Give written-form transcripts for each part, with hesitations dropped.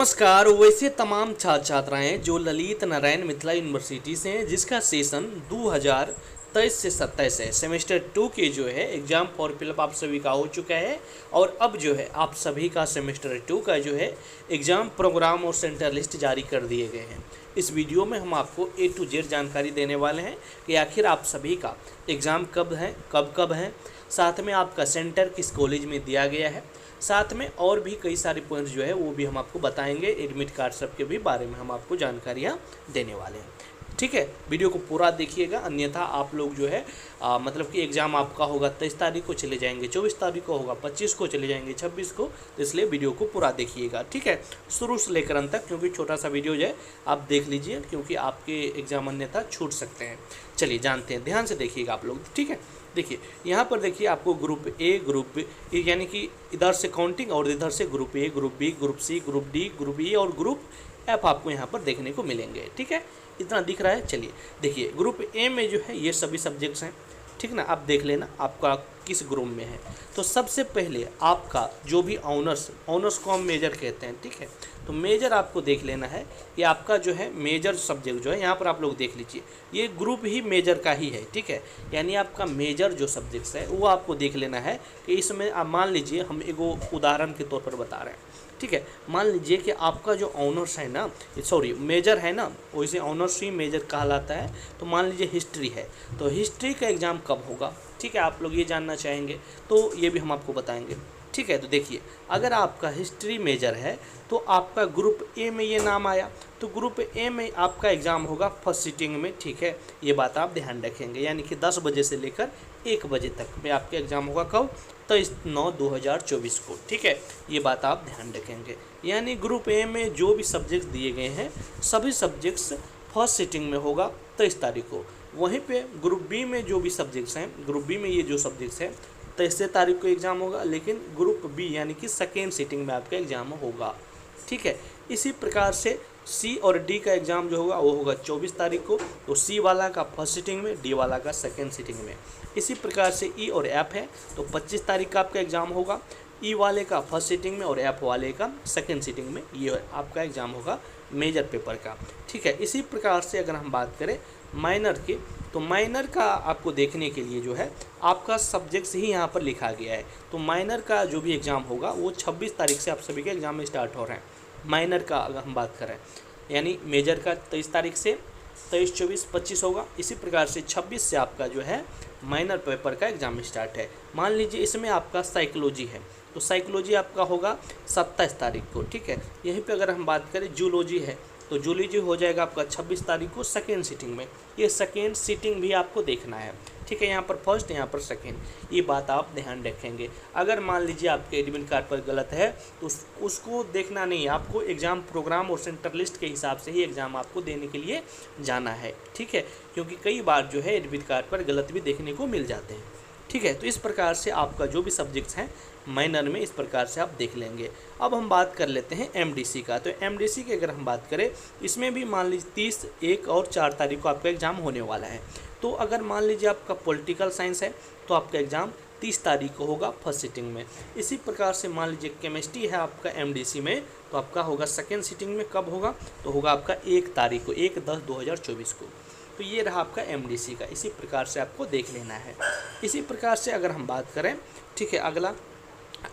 नमस्कार। वैसे तमाम छात्र छात्राएं जो ललित नारायण मिथिला यूनिवर्सिटी से हैं, जिसका सेशन 2023 से 27 है, सेमेस्टर 2 के जो है एग्ज़ाम फॉर्म फिलअप आप सभी का हो चुका है। और अब जो है आप सभी का सेमेस्टर 2 का जो है एग्ज़ाम प्रोग्राम और सेंटर लिस्ट जारी कर दिए गए हैं। इस वीडियो में हम आपको A to Z जानकारी देने वाले हैं कि आखिर आप सभी का एग्ज़ाम कब है, कब है, साथ में आपका सेंटर किस कॉलेज में दिया गया है, साथ में और भी कई सारे पॉइंट्स जो है वो भी हम आपको बताएंगे। एडमिट कार्ड सब के भी बारे में हम आपको जानकारियाँ देने वाले हैं। ठीक है, वीडियो को पूरा देखिएगा, अन्यथा आप लोग जो है मतलब कि एग्ज़ाम आपका होगा 23 तारीख को, चले जाएंगे 24 तारीख को, होगा 25 को, चले जाएंगे 26 को। तो इसलिए वीडियो को पूरा देखिएगा, ठीक है, शुरू से लेकर अंत तक, क्योंकि छोटा सा वीडियो जो है आप देख लीजिए, क्योंकि आपके एग्ज़ाम अन्यथा छूट सकते हैं। चलिए जानते हैं, ध्यान से देखिएगा आप लोग, ठीक है। देखिए यहाँ पर देखिए आपको ग्रुप ए, ग्रुप बी, यानी कि इधर से काउंटिंग और इधर से group A, group B, group C, group D, group E और ग्रुप एफ आपको यहाँ पर देखने को मिलेंगे। ठीक है, इतना दिख रहा है। चलिए देखिए ग्रुप ए में जो है ये सभी सब्जेक्ट्स हैं, ठीक ना। आप देख लेना आपका किस ग्रुप में है। तो सबसे पहले आपका जो भी ऑनर्स को हम मेजर कहते हैं, ठीक है। तो मेजर आपको देख लेना है कि आपका जो है मेजर सब्जेक्ट जो है, यहाँ पर आप लोग देख लीजिए, ये ग्रुप ही मेजर का ही है, ठीक है। यानी आपका मेजर जो सब्जेक्ट्स है वो आपको देख लेना है कि इसमें आप मान लीजिए, हम एक उदाहरण के तौर पर बता रहे हैं, ठीक है। मान लीजिए कि आपका जो ऑनर्स है ना, सॉरी मेजर है ना, वैसे ऑनर्स ही मेजर कहलाता है। तो मान लीजिए हिस्ट्री है, तो हिस्ट्री का एग्ज़ाम कब होगा, ठीक है, आप लोग ये जानना चाहेंगे, तो ये भी हम आपको बताएंगे, ठीक है। तो देखिए अगर आपका हिस्ट्री मेजर है तो आपका ग्रुप ए में ये नाम आया, तो ग्रुप ए में आपका एग्ज़ाम होगा फर्स्ट सीटिंग में, ठीक है। ये बात आप ध्यान रखेंगे, यानी कि 10 बजे से लेकर 1 बजे तक में आपका एग्ज़ाम होगा कब, 23/9/2024 को, ठीक है। ये बात आप ध्यान रखेंगे। यानी ग्रुप ए में जो भी सब्जेक्ट्स दिए गए हैं सभी सब्जेक्ट्स फर्स्ट सीटिंग में होगा 23 तारीख को। वहीं पे ग्रुप बी में जो भी सब्जेक्ट्स हैं, ग्रुप बी में ये जो सब्जेक्ट्स हैं 23 तारीख को एग्ज़ाम होगा, लेकिन ग्रुप बी यानी कि सेकेंड सीटिंग में आपका एग्ज़ाम होगा, ठीक है। इसी प्रकार से सी और डी का एग्ज़ाम जो होगा वो होगा 24 तारीख को, तो सी वाला का फर्स्ट सीटिंग में, डी वाला का सेकेंड सीटिंग में। इसी प्रकार से ई और एफ है, तो 25 तारीख का आपका एग्ज़ाम होगा, ई वाले का फर्स्ट सीटिंग में और एफ वाले का सेकेंड सीटिंग में। ये आपका एग्ज़ाम होगा मेजर पेपर का, ठीक है। इसी प्रकार से अगर हम बात करें माइनर की, तो माइनर का आपको देखने के लिए जो है आपका सब्जेक्ट्स ही यहाँ पर लिखा गया है। तो माइनर का जो भी एग्ज़ाम होगा वो 26 तारीख से आप सभी के एग्ज़ाम में स्टार्ट हो रहे हैं। माइनर का अगर हम बात करें, यानी मेजर का 23 तारीख से 23, 24, 25 होगा। इसी प्रकार से 26 से आपका जो है माइनर पेपर का एग्ज़ाम स्टार्ट है। मान लीजिए इसमें आपका साइकोलॉजी है, तो साइकोलॉजी आपका होगा 27 तारीख को, ठीक है। यहीं पे अगर हम बात करें जूलॉजी है, तो जूलॉजी हो जाएगा आपका 26 तारीख को सेकेंड सीटिंग में। ये सेकेंड सीटिंग भी आपको देखना है, ठीक है। यहाँ पर फर्स्ट, यहाँ पर सेकेंड, ये बात आप ध्यान रखेंगे। अगर मान लीजिए आपके एडमिट कार्ड पर गलत है तो उसको देखना नहीं, आपको एग्ज़ाम प्रोग्राम और सेंटर लिस्ट के हिसाब से ही एग्ज़ाम आपको देने के लिए जाना है, ठीक है। क्योंकि कई बार जो है एडमिट कार्ड पर गलत भी देखने को मिल जाते हैं, ठीक है। तो इस प्रकार से आपका जो भी सब्जेक्ट्स हैं माइनर में इस प्रकार से आप देख लेंगे। अब हम बात कर लेते हैं एमडीसी का। तो एमडीसी की अगर हम बात करें, इसमें भी मान लीजिए 30, 1 और 4 तारीख को आपका एग्ज़ाम होने वाला है। तो अगर मान लीजिए आपका पॉलिटिकल साइंस है तो आपका एग्ज़ाम 30 तारीख को होगा फर्स्ट सीटिंग में। इसी प्रकार से मान लीजिए केमिस्ट्री है आपका एमडीसी में, तो आपका होगा सेकेंड सीटिंग में। कब होगा, तो होगा आपका 1 तारीख को, 1/10/2024 को। तो ये रहा आपका एमडीसी का। इसी प्रकार से आपको देख लेना है। इसी प्रकार से अगर हम बात करें, ठीक है, अगला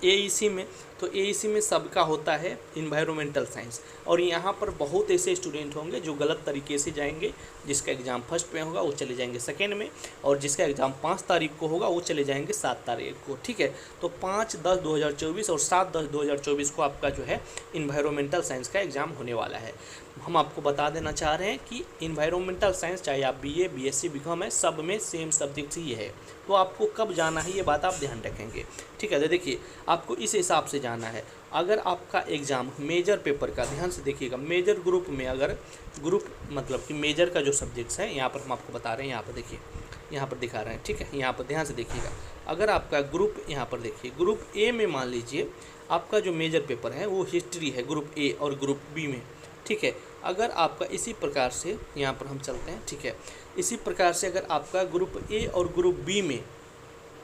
एईसी में, तो एईसी में सबका होता है इन्वायरमेंटल साइंस। और यहाँ पर बहुत ऐसे स्टूडेंट होंगे जो गलत तरीके से जाएंगे, जिसका एग्ज़ाम फर्स्ट में होगा वो चले जाएंगे सेकेंड में, और जिसका एग्ज़ाम 5 तारीख को होगा वो चले जाएंगे 7 तारीख को, ठीक है। तो 5/10/2024 और 7/10/2024 को आपका जो है इन्वायरमेंटल साइंस का एग्ज़ाम होने वाला है। हम आपको बता देना चाह रहे हैं कि इन्वायरमेंटल साइंस चाहे आप बीए, बीएससी, बीकॉम है, सब में सेम सब्जेक्ट्स ही है। तो आपको कब जाना है ये बात आप ध्यान रखेंगे, ठीक है। तो देखिए आपको इस हिसाब से जाना है। अगर आपका एग्ज़ाम मेजर पेपर का, ध्यान से देखिएगा, मेजर ग्रुप में, अगर ग्रुप मतलब कि मेजर का जो सब्जेक्ट्स हैं यहाँ पर हम आपको बता रहे हैं, यहाँ पर देखिए, यहाँ पर दिखा रहे हैं, ठीक है। यहाँ पर ध्यान से देखिएगा, अगर आपका ग्रुप, यहाँ पर देखिए ग्रुप ए में मान लीजिए आपका जो मेजर पेपर है वो हिस्ट्री है ग्रुप ए और ग्रुप बी में, ठीक है। अगर आपका इसी प्रकार से यहाँ पर हम चलते हैं, ठीक है। इसी प्रकार से अगर आपका ग्रुप ए और ग्रुप बी में,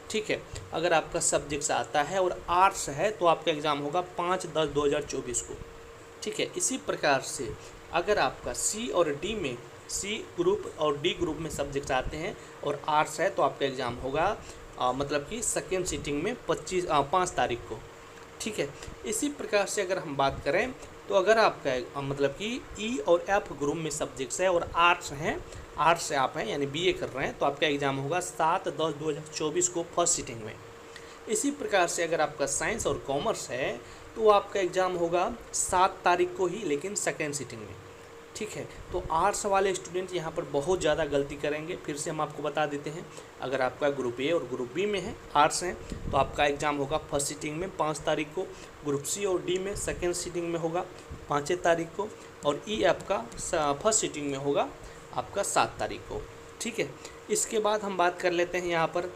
ठीक है, अगर आपका सब्जेक्ट्स आता है और आर्ट्स है तो आपका एग्ज़ाम होगा 5/10/2024 को, ठीक है। इसी प्रकार से अगर आपका सी और डी में, सी ग्रुप और डी ग्रुप में सब्जेक्ट आते हैं और आर्ट्स है, तो आपका एग्ज़ाम होगा मतलब कि सेकेंड सीटिंग में 5 तारीख को। ठीक है। इसी प्रकार से अगर हम बात करें तो अगर आपका मतलब कि ई और एफ ग्रुप में सब्जेक्ट्स है और आर्ट्स हैं, आर्ट्स से आप हैं यानी बीए कर रहे हैं, तो आपका एग्ज़ाम होगा 7/10/2024 को फर्स्ट सीटिंग में। इसी प्रकार से अगर आपका साइंस और कॉमर्स है तो आपका एग्ज़ाम होगा 7 तारीख को ही, लेकिन सेकेंड सीटिंग में। ठीक है। तो आर्ट्स वाले स्टूडेंट यहाँ पर बहुत ज़्यादा गलती करेंगे। फिर से हम आपको बता देते हैं, अगर आपका ग्रुप ए और ग्रुप बी में है, आर्ट्स हैं, तो आपका एग्ज़ाम होगा फर्स्ट सीटिंग में 5 तारीख को। ग्रुप सी और डी में सेकेंड सीटिंग में होगा 5 तारीख को, और ई एफ का फर्स्ट सीटिंग में होगा आपका 7 तारीख को। ठीक है। इसके बाद हम बात कर लेते हैं यहाँ पर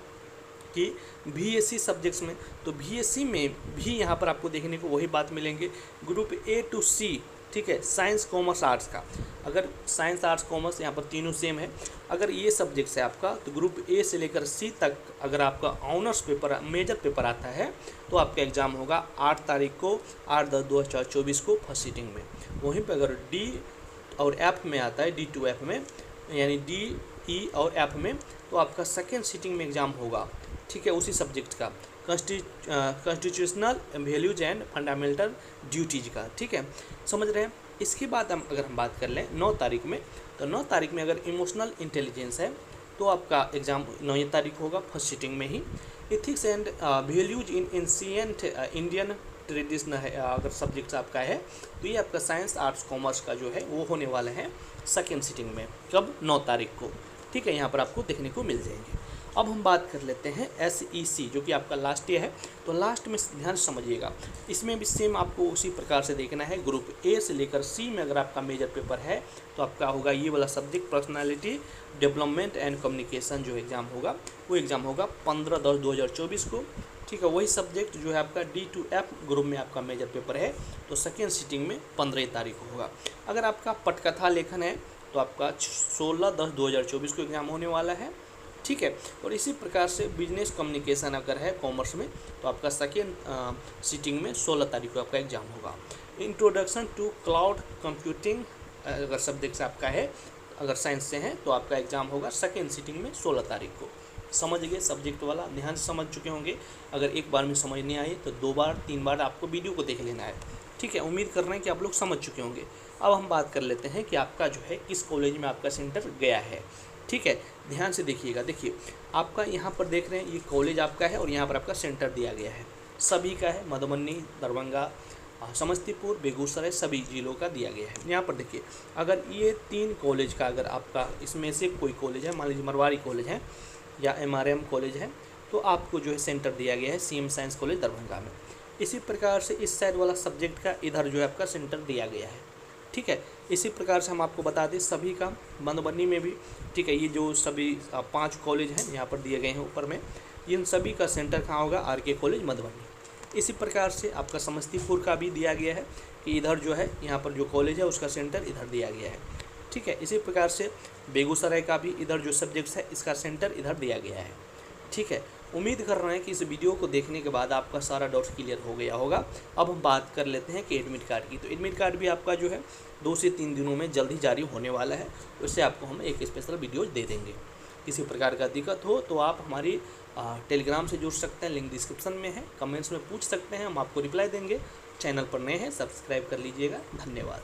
कि बीएससी सब्जेक्ट्स में, तो बीएससी में भी यहाँ पर आपको देखने को वही बात मिलेंगे, ग्रुप ए टू सी। ठीक है। साइंस कॉमर्स आर्ट्स का, अगर साइंस आर्ट्स कॉमर्स यहाँ पर तीनों सेम है, अगर ये सब्जेक्ट्स है आपका, तो ग्रुप ए से लेकर सी तक अगर आपका ऑनर्स पेपर, मेजर पेपर आता है, तो आपका एग्ज़ाम होगा 8 तारीख को, 8/10/2024 को फर्स्ट सीटिंग में। वहीं पर अगर डी और एफ में आता है, डी टू एफ में, यानी डी, ई और एफ में, तो आपका सेकेंड सीटिंग में एग्ज़ाम होगा। ठीक है। उसी सब्जेक्ट का constitutional values and fundamental duties का। ठीक है, समझ रहे हैं। इसके बाद अगर हम बात कर लें 9 तारीख में, तो 9 तारीख में अगर इमोशनल इंटेलिजेंस है तो आपका एग्ज़ाम 9 तारीख होगा फर्स्ट सीटिंग में ही। Ethics and values in ancient Indian tradition है अगर सब्जेक्ट्स आपका है, तो ये आपका साइंस आर्ट्स कॉमर्स का जो है वो होने वाला है सेकेंड सीटिंग में। कब? 9 तारीख को। ठीक है, यहाँ पर आपको देखने को मिल जाएंगे। अब हम बात कर लेते हैं SEC, जो कि आपका लास्ट ईयर है। तो लास्ट में ध्यान से समझिएगा, इसमें भी सेम आपको उसी प्रकार से देखना है। ग्रुप ए से लेकर सी में अगर आपका मेजर पेपर है तो आपका होगा ये वाला subject, personality development and communication. जो एग्ज़ाम होगा वो एग्ज़ाम होगा 15/10/2024 को। ठीक है। वही सब्जेक्ट जो है आपका D2F ग्रुप में आपका मेजर पेपर है, तो सेकेंड सीटिंग में 15 तारीख को होगा। अगर आपका पटकथा लेखन है तो आपका 16/10/2024 को एग्ज़ाम होने वाला है। ठीक है। और इसी प्रकार से बिजनेस कम्युनिकेशन अगर है कॉमर्स में, तो आपका सेकेंड सीटिंग में 16 तारीख को आपका एग्ज़ाम होगा। इंट्रोडक्शन टू क्लाउड कंप्यूटिंग अगर सब्जेक्ट आपका है, अगर साइंस से हैं, तो आपका एग्ज़ाम होगा सेकेंड सीटिंग में 16 तारीख को। समझ गए सब्जेक्ट वाला, ध्यान से समझ चुके होंगे। अगर एक बार में समझ नहीं आई तो 2 बार 3 बार आपको वीडियो को देख लेना है। ठीक है, उम्मीद कर रहे हैं कि आप लोग समझ चुके होंगे। अब हम बात कर लेते हैं कि आपका जो है किस कॉलेज में आपका सेंटर गया है। ठीक है, ध्यान से देखिएगा। देखिए, आपका यहाँ पर देख रहे हैं ये कॉलेज आपका है और यहाँ पर आपका सेंटर दिया गया है। सभी का है, मधुबनी, दरभंगा, समस्तीपुर, बेगूसराय, सभी जिलों का दिया गया है। यहाँ पर देखिए, अगर ये 3 कॉलेज का अगर आपका इसमें से कोई कॉलेज है, मान लीजिए मरवाड़ी कॉलेज है या MRM कॉलेज है, तो आपको जो है सेंटर दिया गया है CM साइंस कॉलेज दरभंगा में। इसी प्रकार से इस साइड वाला सब्जेक्ट का इधर जो है आपका सेंटर दिया गया है। ठीक है, इसी प्रकार से हम आपको बता दें सभी का मधुबनी में भी। ठीक है, ये जो सभी 5 कॉलेज हैं यहाँ पर दिए गए हैं ऊपर में, इन सभी का सेंटर कहाँ होगा? RK college Madhubani. इसी प्रकार से आपका समस्तीपुर का भी दिया गया है कि इधर जो है यहाँ पर जो कॉलेज है उसका सेंटर इधर दिया गया है। ठीक है, इसी प्रकार से बेगूसराय का भी इधर जो सब्जेक्ट्स है इसका सेंटर इधर दिया गया है। ठीक है, उम्मीद कर रहे हैं कि इस वीडियो को देखने के बाद आपका सारा डाउट्स क्लियर हो गया होगा। अब हम बात कर लेते हैं कि एडमिट कार्ड की। तो एडमिट कार्ड भी आपका जो है 2 से 3 दिनों में जल्द ही जारी होने वाला है। उससे आपको हम एक स्पेशल वीडियो दे देंगे। किसी प्रकार का दिक्कत हो तो आप हमारी टेलीग्राम से जुड़ सकते हैं, लिंक डिस्क्रिप्शन में है। कमेंट्स में पूछ सकते हैं, हम आपको रिप्लाई देंगे। चैनल पर नए हैं, सब्सक्राइब कर लीजिएगा। धन्यवाद।